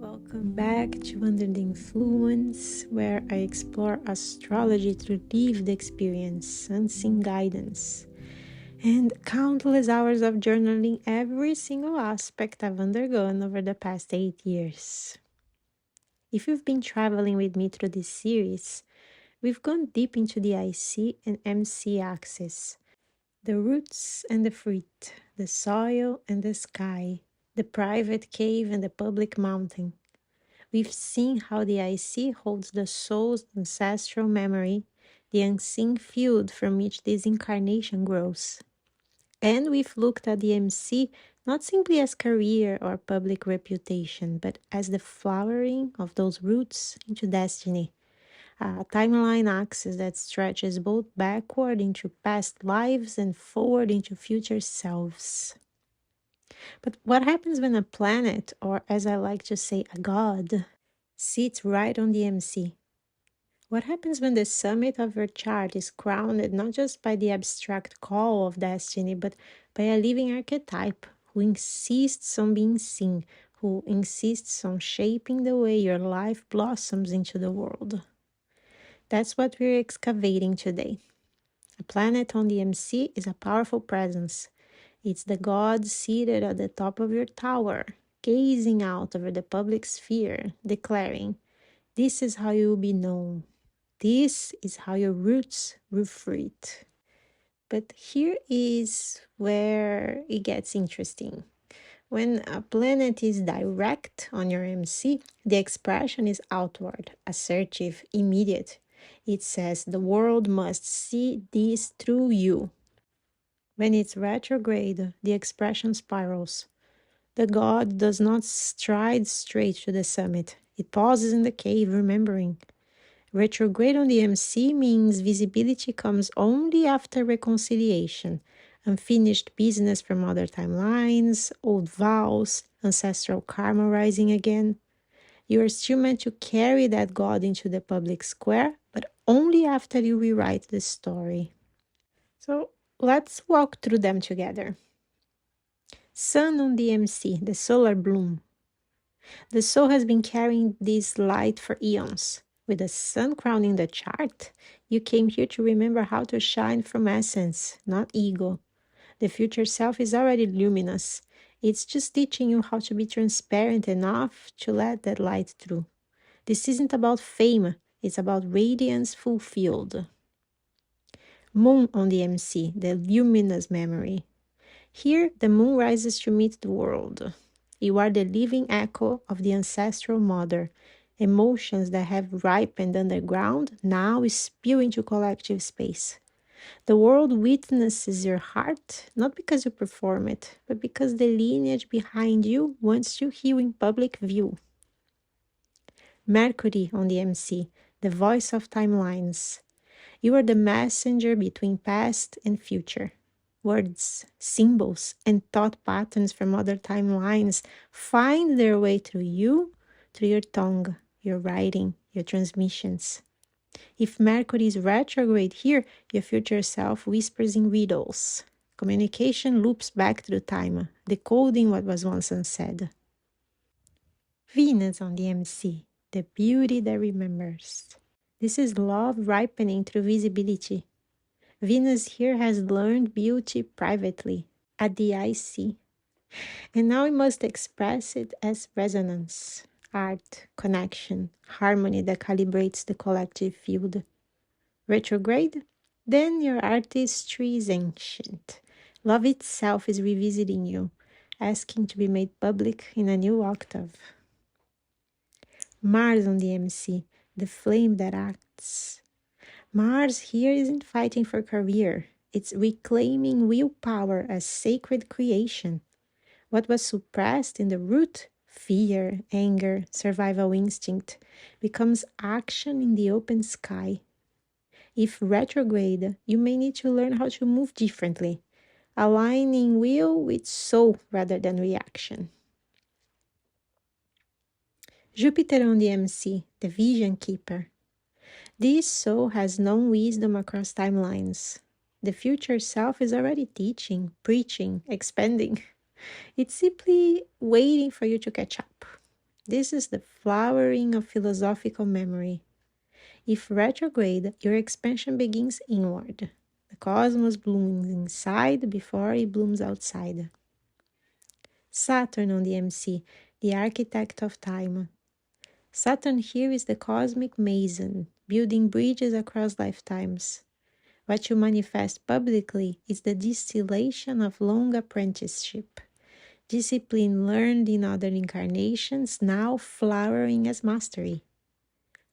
Welcome back to Under the Influence, where I explore astrology through lived experience, unseen guidance, and countless hours of journaling every single aspect I've undergone over the past 8 years. If you've been traveling with me through this series, we've gone deep into the IC and MC axis, the roots and the fruit, the soil and the sky, the private cave and the public mountain. We've seen how the IC holds the soul's ancestral memory, the unseen field from which this incarnation grows. And we've looked at the MC not simply as career or public reputation, but as the flowering of those roots into destiny, a timeline axis that stretches both backward into past lives and forward into future selves. But what happens when a planet, or as I like to say, a god, sits right on the MC? What happens when the summit of your chart is crowned not just by the abstract call of destiny, but by a living archetype who insists on being seen, who insists on shaping the way your life blossoms into the world? That's what we're excavating today. A planet on the MC is a powerful presence. It's the god seated at the top of your tower, gazing out over the public sphere, declaring, "This is how you will be known. This is how your roots will fruit." But here is where it gets interesting. When a planet is direct on your MC, the expression is outward, assertive, immediate. It says the world must see this through you. When it's retrograde, the expression spirals. The god does not stride straight to the summit. It pauses in the cave, remembering. Retrograde on the MC means visibility comes only after reconciliation, unfinished business from other timelines, old vows, ancestral karma rising again. You are still meant to carry that god into the public square, but only after you rewrite the story. So let's walk through them together. Sun on the MC, the solar bloom. The soul has been carrying this light for eons. With the sun crowning the chart, you came here to remember how to shine from essence, not ego. The future self is already luminous. It's just teaching you how to be transparent enough to let that light through. This isn't about fame, it's about radiance fulfilled. Moon on the MC, the luminous memory. Here, the moon rises to meet the world. You are the living echo of the ancestral mother. Emotions that have ripened underground now spill into collective space. The world witnesses your heart, not because you perform it, but because the lineage behind you wants to heal in public view. Mercury on the MC, the voice of timelines. You are the messenger between past and future. Words, symbols, and thought patterns from other timelines find their way through you, through your tongue, your writing, your transmissions. If Mercury is retrograde here, your future self whispers in riddles. Communication loops back through time, decoding what was once unsaid. Venus on the MC, the beauty that remembers. This is love ripening through visibility. Venus here has learned beauty privately, at the IC, and now we must express it as resonance, art, connection, harmony that calibrates the collective field. Retrograde? Then your artistry is ancient. Love itself is revisiting you, asking to be made public in a new octave. Mars on the MC, the flame that acts. Mars here isn't fighting for career. It's reclaiming willpower as sacred creation. What was suppressed in the root, fear, anger, survival instinct, becomes action in the open sky. If retrograde, you may need to learn how to move differently, aligning will with soul rather than reaction. Jupiter on the MC, the vision keeper. This soul has known wisdom across timelines. The future self is already teaching, preaching, expanding. It's simply waiting for you to catch up. This is the flowering of philosophical memory. If retrograde, your expansion begins inward. The cosmos blooms inside before it blooms outside. Saturn on the MC, the architect of time. Saturn here is the cosmic mason, building bridges across lifetimes. What you manifest publicly is the distillation of long apprenticeship. Discipline learned in other incarnations now flowering as mastery.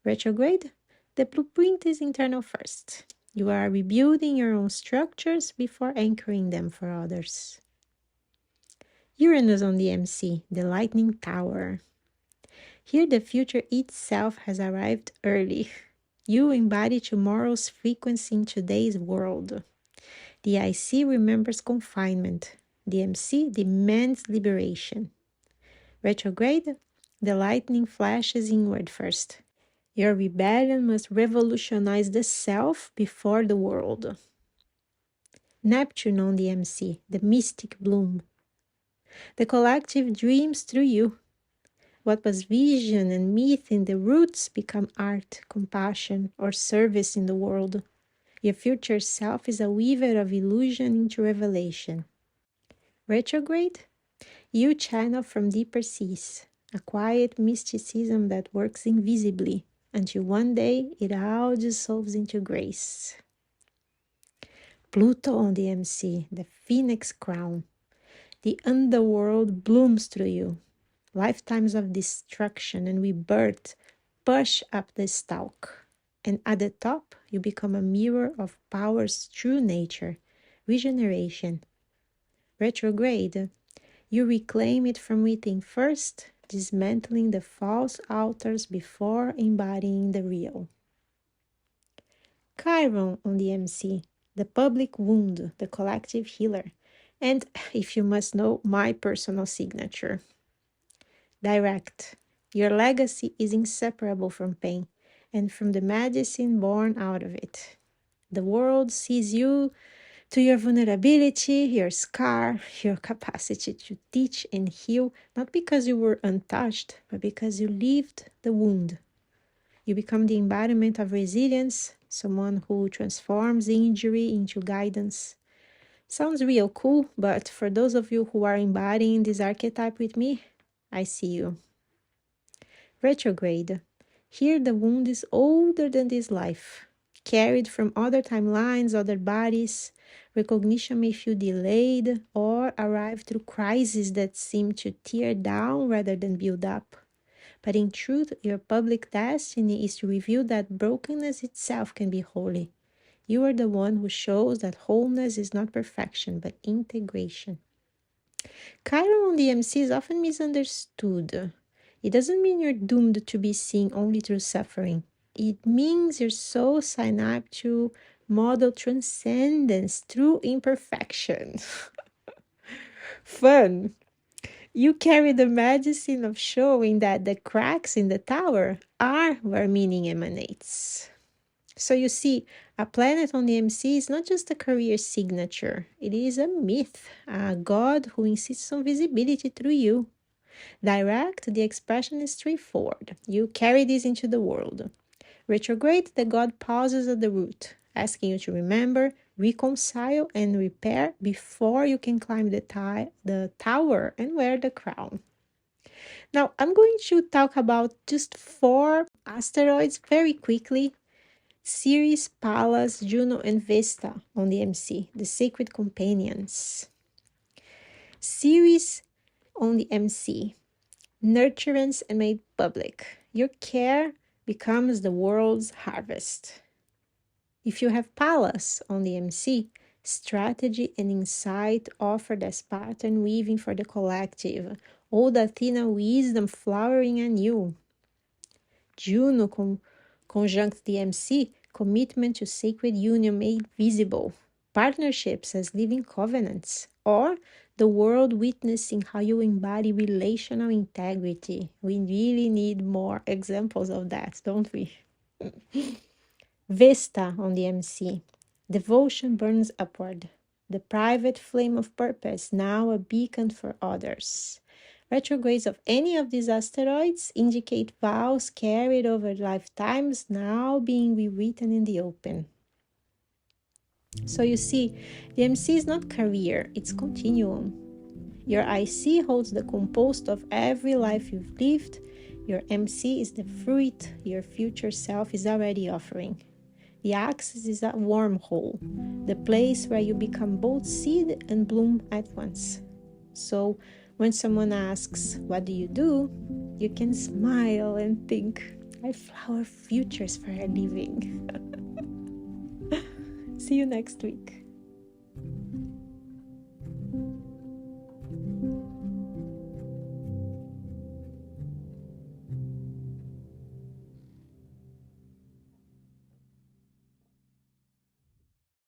Retrograde? The blueprint is internal first. You are rebuilding your own structures before anchoring them for others. Uranus on the MC, the lightning tower. Here the future itself has arrived early. You embody tomorrow's frequency in today's world. The IC remembers confinement. The MC demands liberation. Retrograde, the lightning flashes inward first. Your rebellion must revolutionize the self before the world. Neptune on the MC, the mystic bloom. The collective dreams through you. What was vision and myth in the roots become art, compassion, or service in the world. Your future self is a weaver of illusion into revelation. Retrograde? You channel from deeper seas, a quiet mysticism that works invisibly, until one day it all dissolves into grace. Pluto on the MC, the phoenix crown. The underworld blooms through you. Lifetimes of destruction and rebirth push up the stalk. And at the top, you become a mirror of power's true nature, regeneration. Retrograde, you reclaim it from within first, dismantling the false altars before embodying the real. Chiron on the MC, the public wound, the collective healer. And if you must know, my personal signature. Direct. Your legacy is inseparable from pain and from the medicine born out of it. The world sees you to your vulnerability, your scar, your capacity to teach and heal, not because you were untouched, but because you lived the wound. You become the embodiment of resilience, someone who transforms injury into guidance. Sounds real cool, but for those of you who are embodying this archetype with me, I see you. Retrograde. Here the wound is older than this life. Carried from other timelines, other bodies, recognition may feel delayed or arrive through crises that seem to tear down rather than build up. But in truth, your public destiny is to reveal that brokenness itself can be holy. You are the one who shows that wholeness is not perfection, but integration. Chiron on the MC is often misunderstood. It doesn't mean you're doomed to be seen only through suffering. It means your soul signed up to model transcendence through imperfection. Fun! You carry the medicine of showing that the cracks in the tower are where meaning emanates. So you see, a planet on the MC is not just a career signature. It is a myth, a god who insists on visibility through you. Direct, the expression is straightforward. You carry this into the world. Retrograde, the god pauses at the root, asking you to remember, reconcile, and repair before you can climb the tower and wear the crown. Now, I'm going to talk about just 4 asteroids very quickly. Ceres, Pallas, Juno, and Vesta on the MC, the sacred companions. Ceres on the MC, nurturance and made public. Your care becomes the world's harvest. If you have Pallas on the MC, strategy and insight offered as pattern weaving for the collective, old Athena wisdom flowering anew. Juno conjunct the MC, commitment to sacred union made visible, partnerships as living covenants, or the world witnessing how you embody relational integrity. We really need more examples of that, don't we? Vesta on the MC. Devotion burns upward. The private flame of purpose, now a beacon for others. Retrogrades of any of these asteroids indicate vows carried over lifetimes now being rewritten in the open. So you see, the MC is not career, it's continuum. Your IC holds the compost of every life you've lived. Your MC is the fruit your future self is already offering. The axis is a wormhole, the place where you become both seed and bloom at once. So when someone asks, what do? You can smile and think, I flower futures for a living. See you next week.